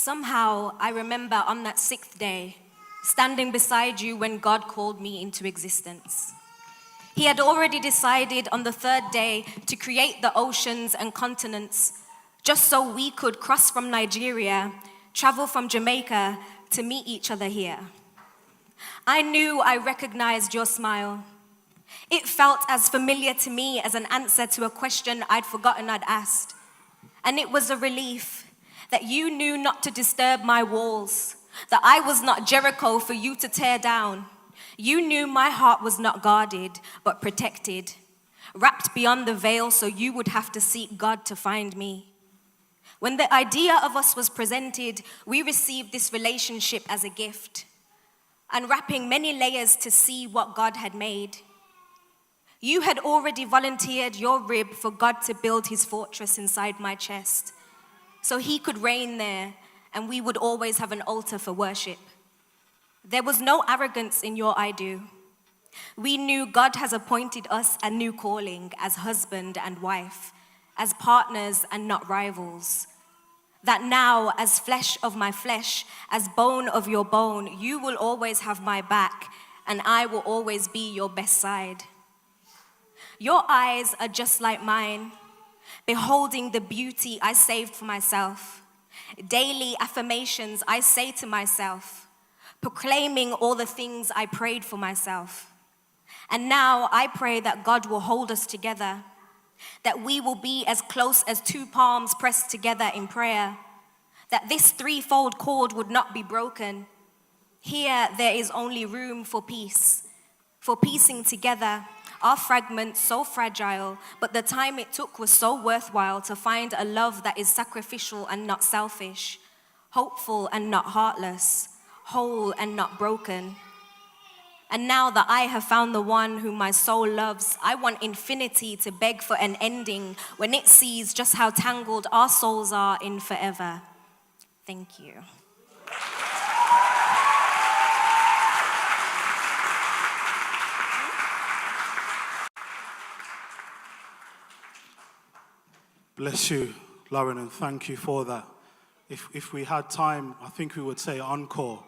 Somehow, I remember on that 6th day, standing beside you when God called me into existence. He had already decided on the 3rd day to create the oceans and continents, just so we could cross from Nigeria, travel from Jamaica to meet each other here. I knew I recognized your smile. It felt as familiar to me as an answer to a question I'd forgotten I'd asked. And it was a relief that you knew not to disturb my walls, that I was not Jericho for you to tear down. You knew my heart was not guarded, but protected, wrapped beyond the veil so you would have to seek God to find me. When the idea of us was presented, we received this relationship as a gift, unwrapping many layers to see what God had made. You had already volunteered your rib for God to build his fortress inside my chest, so he could reign there and we would always have an altar for worship. There was no arrogance in your I do. We knew God has appointed us a new calling as husband and wife, as partners and not rivals. That now, as flesh of my flesh, as bone of your bone, you will always have my back and I will always be your best side. Your eyes are just like mine, beholding the beauty I saved for myself. Daily affirmations I say to myself, proclaiming all the things I prayed for myself. And now I pray that God will hold us together, that we will be as close as 2 palms pressed together in prayer, that this 3-fold cord would not be broken. Here there is only room for peace, for piecing together our fragments so fragile, but the time it took was so worthwhile to find a love that is sacrificial and not selfish, hopeful and not heartless, whole and not broken. And now that I have found the one whom my soul loves, I want infinity to beg for an ending when it sees just how tangled our souls are in forever. Thank you. Bless you, Lauren, and thank you for that. If we had time, I think we would say encore.